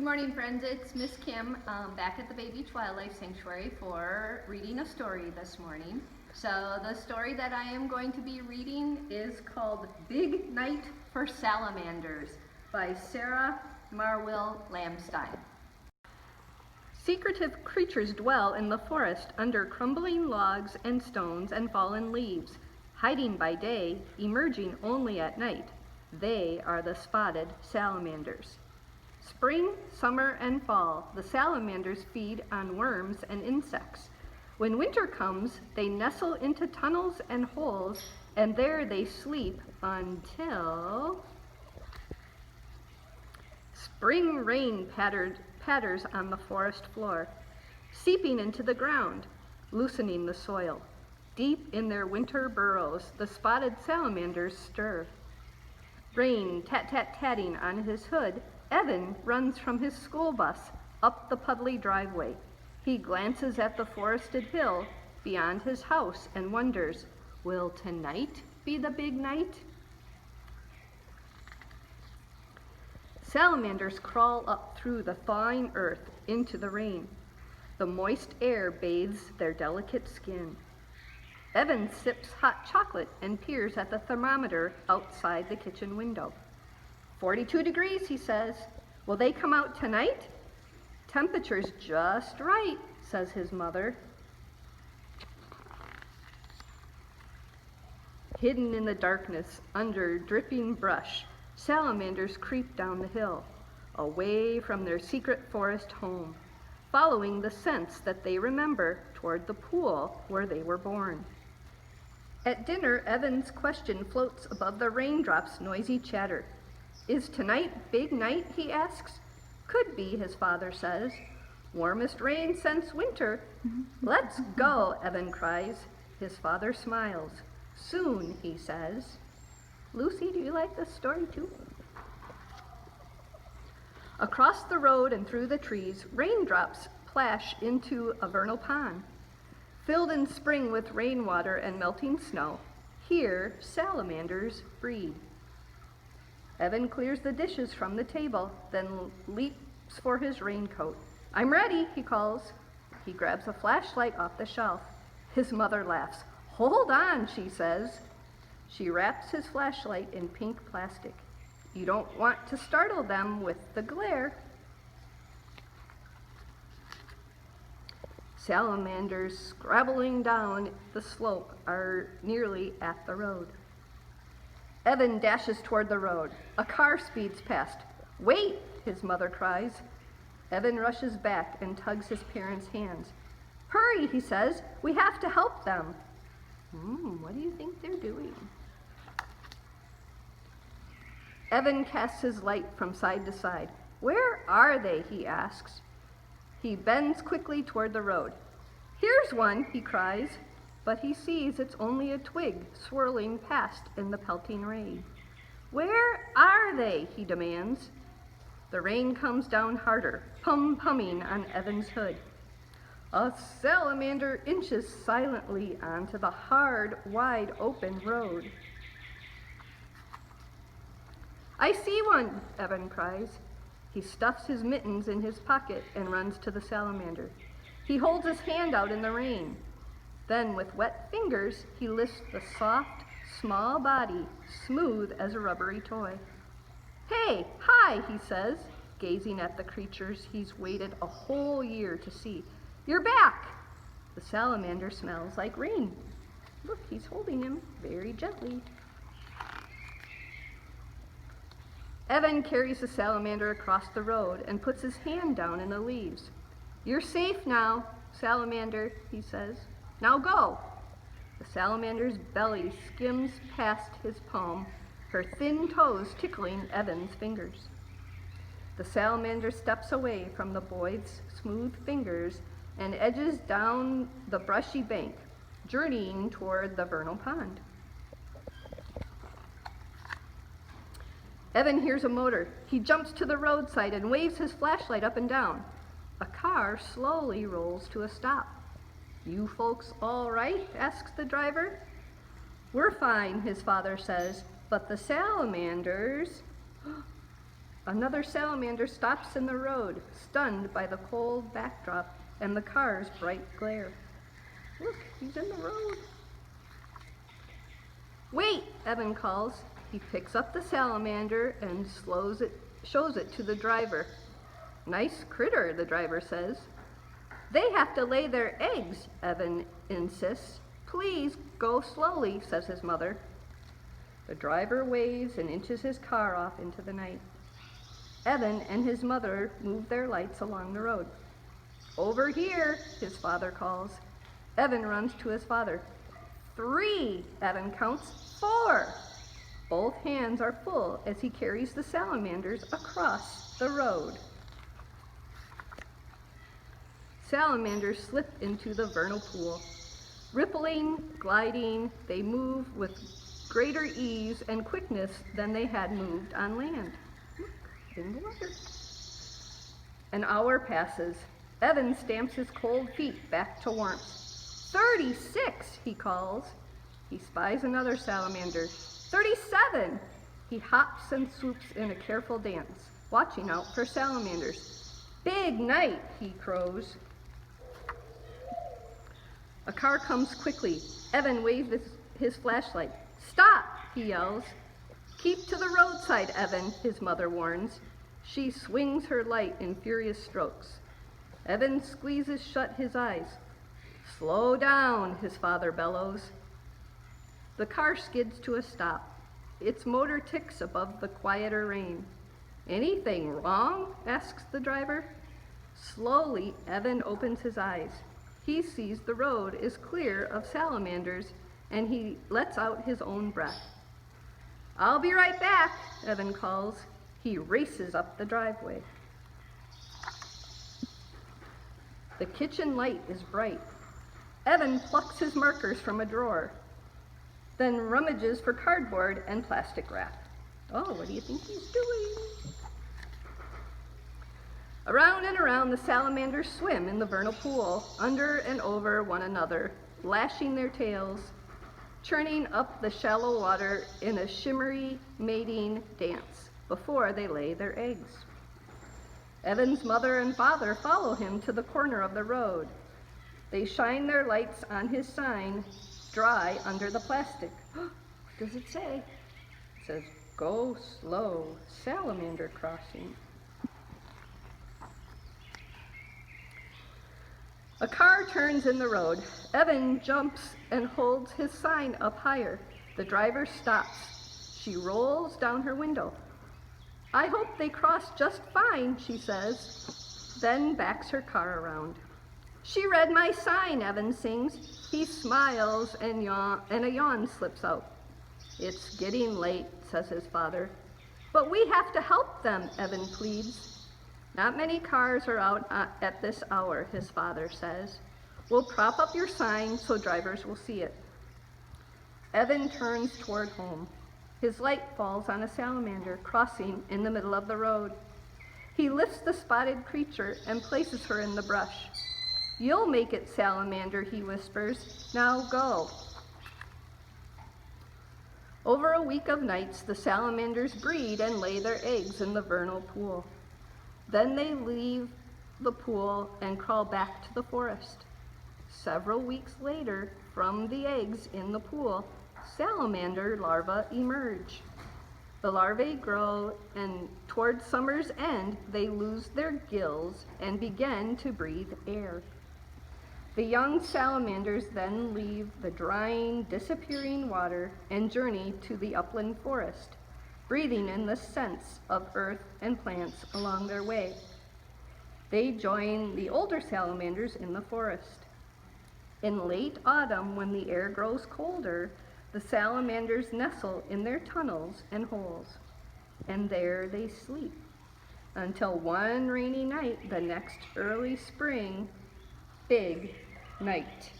Good morning, friends. It's Miss Kim back at the Bay Beach Wildlife Sanctuary for reading a story this morning. So the story that I am going to be reading is called Big Night for Salamanders by Sarah Marwil Lamstein. Secretive creatures dwell in the forest under crumbling logs and stones and fallen leaves, hiding by day, emerging only at night. They are the spotted salamanders. Spring, summer, and fall, the salamanders feed on worms and insects. When winter comes, they nestle into tunnels and holes, and there they sleep until spring rain patters on the forest floor, seeping into the ground, loosening the soil. Deep in their winter burrows, the spotted salamanders stir. Rain tat-tat-tatting on his hood, Evan runs from his school bus up the puddly driveway. He glances at the forested hill beyond his house and wonders, will tonight be the big night? Salamanders crawl up through the thawing earth into the rain. The moist air bathes their delicate skin. Evan sips hot chocolate and peers at the thermometer outside the kitchen window. 42 degrees, he says. Will they come out tonight? Temperature's just right, says his mother. Hidden in the darkness under dripping brush, salamanders creep down the hill, away from their secret forest home, following the scents that they remember toward the pool where they were born. At dinner, Evan's question floats above the raindrops' noisy chatter. Is tonight big night, he asks. Could be, his father says. Warmest rain since winter. Let's go, Evan cries. His father smiles. Soon, he says. Lucy, do you like this story too? Across the road and through the trees, raindrops plash into a vernal pond. Filled in spring with rainwater and melting snow, here salamanders breed. Evan clears the dishes from the table, then leaps for his raincoat. I'm ready, he calls. He grabs a flashlight off the shelf. His mother laughs. Hold on, she says. She wraps his flashlight in pink plastic. You don't want to startle them with the glare. Salamanders scrabbling down the slope are nearly at the road. Evan dashes toward the road. A car speeds past. Wait, his mother cries. Evan rushes back and tugs his parents' hands. Hurry, he says. We have to help them. What do you think they're doing? Evan casts his light from side to side. Where are they, he asks. He bends quickly toward the road. Here's one, he cries, but he sees it's only a twig swirling past in the pelting rain. Where are they, he demands. The rain comes down harder, pum-pumming on Evan's hood. A salamander inches silently onto the hard, wide-open road. I see one, Evan cries. He stuffs his mittens in his pocket and runs to the salamander. He holds his hand out in the rain. Then, with wet fingers, he lifts the soft, small body, smooth as a rubbery toy. Hey, hi, he says, gazing at the creatures he's waited a whole year to see. You're back! The salamander smells like rain. Look, he's holding him very gently. Evan carries the salamander across the road and puts his hand down in the leaves. You're safe now, salamander, he says. Now go. The salamander's belly skims past his palm, her thin toes tickling Evan's fingers. The salamander steps away from the boy's smooth fingers and edges down the brushy bank, journeying toward the vernal pond. Evan hears a motor. He jumps to the roadside and waves his flashlight up and down. A car slowly rolls to a stop. You folks all right? Asks the driver. We're fine, his father says, but the salamanders... Another salamander stops in the road, stunned by the cold backdrop and the car's bright glare. Look, he's in the road. Wait, Evan calls. He picks up the salamander and shows it to the driver. Nice critter, the driver says. They have to lay their eggs, Evan insists. Please go slowly, says his mother. The driver waves and inches his car off into the night. Evan and his mother move their lights along the road. Over here, his father calls. Evan runs to his father. 3, Evan counts. 4. Both hands are full as he carries the salamanders across the road. Salamanders slip into the vernal pool. Rippling, gliding, they move with greater ease and quickness than they had moved on land. Look, in the water. An hour passes. Evan stamps his cold feet back to warmth. 36, he calls. He spies another salamander. 37! He hops and swoops in a careful dance, watching out for salamanders. Big night, he crows. A car comes quickly. Evan waves his flashlight. Stop, he yells. Keep to the roadside, Evan, his mother warns. She swings her light in furious strokes. Evan squeezes shut his eyes. Slow down, his father bellows. The car skids to a stop. Its motor ticks above the quieter rain. Anything wrong? Asks the driver. Slowly, Evan opens his eyes. He sees the road is clear of salamanders, and he lets out his own breath. I'll be right back, Evan calls. He races up the driveway. The kitchen light is bright. Evan plucks his markers from a drawer, then rummages for cardboard and plastic wrap. Oh, what do you think he's doing? Around and around, the salamanders swim in the vernal pool, under and over one another, lashing their tails, churning up the shallow water in a shimmery mating dance before they lay their eggs. Evan's mother and father follow him to the corner of the road. They shine their lights on his sign, dry under the plastic. What does it say? It says, "Go slow, salamander crossing." A car turns in the road. Evan jumps and holds his sign up higher. The driver stops. She rolls down her window. I hope they cross just fine, she says, then backs her car around. She read my sign, Evan sings. He smiles and a yawn slips out. It's getting late, says his father. But we have to help them, Evan pleads. Not many cars are out at this hour, his father says. We'll prop up your sign so drivers will see it. Evan turns toward home. His light falls on a salamander crossing in the middle of the road. He lifts the spotted creature and places her in the brush. You'll make it, salamander, he whispers. Now go. Over a week of nights, the salamanders breed and lay their eggs in the vernal pool. Then they leave the pool and crawl back to the forest. Several weeks later, from the eggs in the pool, salamander larvae emerge. The larvae grow, and toward summer's end, they lose their gills and begin to breathe air. The young salamanders then leave the drying, disappearing water and journey to the upland forest, breathing in the scents of earth and plants along their way. They join the older salamanders in the forest. In late autumn, when the air grows colder, the salamanders nestle in their tunnels and holes, and there they sleep until one rainy night the next early spring. Big night.